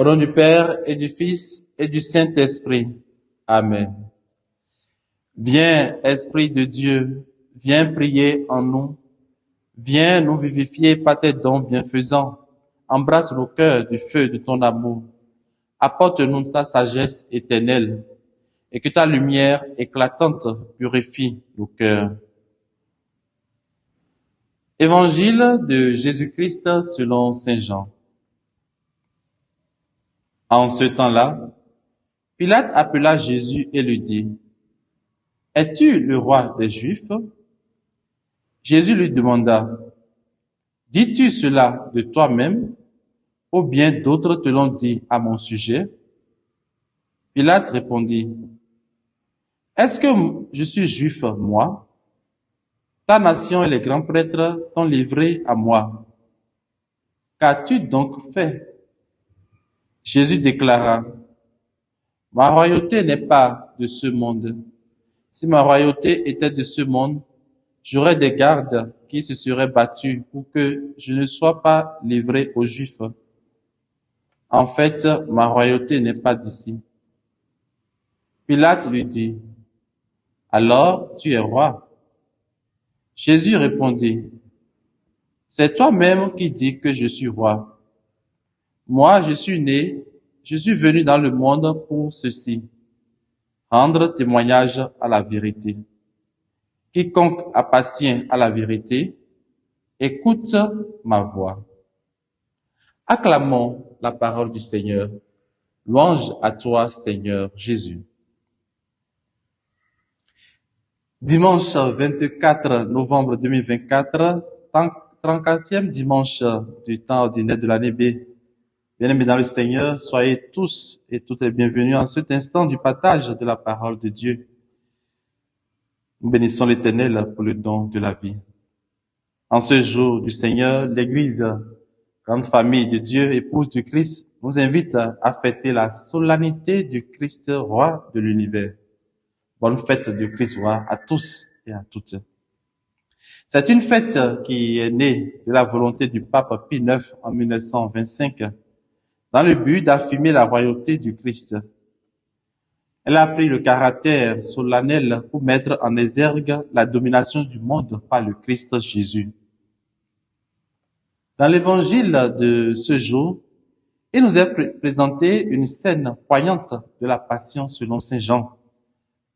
Au nom du Père et du Fils et du Saint-Esprit. Amen. Viens, Esprit de Dieu, viens prier en nous. Viens nous vivifier par tes dons bienfaisants. Embrasse nos cœurs du feu de ton amour. Apporte-nous ta sagesse éternelle et que ta lumière éclatante purifie nos cœurs. Évangile de Jésus-Christ selon saint Jean. En ce temps-là, Pilate appela Jésus et lui dit, « Es-tu le roi des Juifs ?» Jésus lui demanda, « Dis-tu cela de toi-même, ou bien d'autres te l'ont dit à mon sujet ?» Pilate répondit, « Est-ce que je suis juif, moi? Ta nation et les grands prêtres t'ont livré à moi. Qu'as-tu donc fait? » Jésus déclara, « Ma royauté n'est pas de ce monde. Si ma royauté était de ce monde, j'aurais des gardes qui se seraient battus pour que je ne sois pas livré aux Juifs. En fait, ma royauté n'est pas d'ici. » Pilate lui dit, « Alors tu es roi. » Jésus répondit, « C'est toi-même qui dis que je suis roi. Moi, je suis venu dans le monde pour ceci, rendre témoignage à la vérité. Quiconque appartient à la vérité, écoute ma voix. » Acclamons la parole du Seigneur. Louange à toi, Seigneur Jésus. Dimanche 24 novembre 2024, 34e dimanche du temps ordinaire de l'année B. Bien-aimés dans le Seigneur, soyez tous et toutes les bienvenus en cet instant du partage de la parole de Dieu. Nous bénissons l'Éternel pour le don de la vie. En ce jour du Seigneur, l'Église, grande famille de Dieu, épouse du Christ, nous invite à fêter la solennité du Christ, roi de l'univers. Bonne fête du Christ roi à tous et à toutes. C'est une fête qui est née de la volonté du pape Pie IX en 1925, dans le but d'affirmer la royauté du Christ. Elle a pris le caractère solennel pour mettre en exergue la domination du monde par le Christ Jésus. Dans l'évangile de ce jour, il nous est présenté une scène poignante de la Passion selon saint Jean,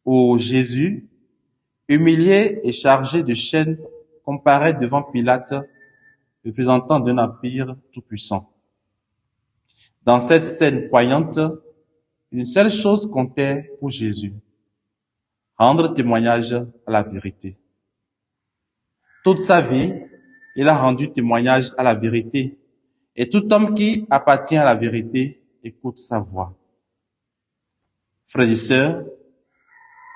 où Jésus, humilié et chargé de chaînes, comparaît devant Pilate, représentant d'un empire tout-puissant. Dans cette scène poignante, une seule chose comptait pour Jésus, rendre témoignage à la vérité. Toute sa vie, il a rendu témoignage à la vérité, et tout homme qui appartient à la vérité écoute sa voix. Frères et sœurs,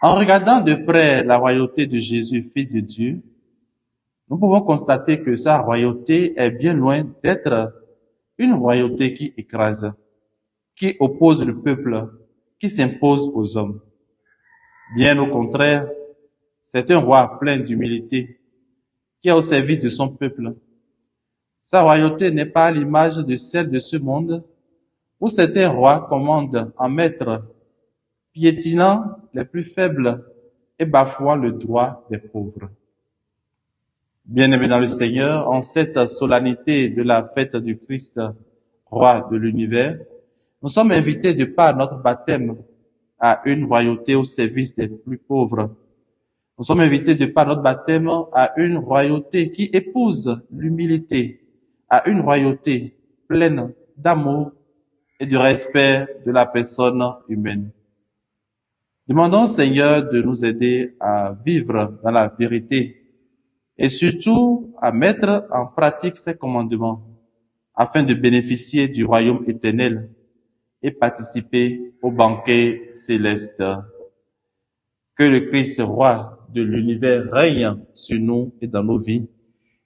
en regardant de près la royauté de Jésus, Fils de Dieu, nous pouvons constater que sa royauté est bien loin d'être une royauté qui écrase, qui oppose le peuple, qui s'impose aux hommes. Bien au contraire, c'est un roi plein d'humilité, qui est au service de son peuple. Sa royauté n'est pas à l'image de celle de ce monde, où certains rois commandent en maître, piétinant les plus faibles et bafouant le droit des pauvres. Bien-aimés dans le Seigneur, en cette solennité de la fête du Christ, roi de l'univers, nous sommes invités de par notre baptême à une royauté au service des plus pauvres. Nous sommes invités de par notre baptême à une royauté qui épouse l'humilité, à une royauté pleine d'amour et de respect de la personne humaine. Demandons au Seigneur de nous aider à vivre dans la vérité et surtout à mettre en pratique ses commandements afin de bénéficier du royaume éternel et participer au banquet céleste. Que le Christ roi de l'univers règne sur nous et dans nos vies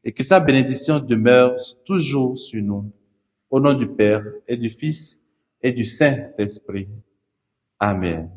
et que sa bénédiction demeure toujours sur nous. Au nom du Père et du Fils et du Saint-Esprit. Amen.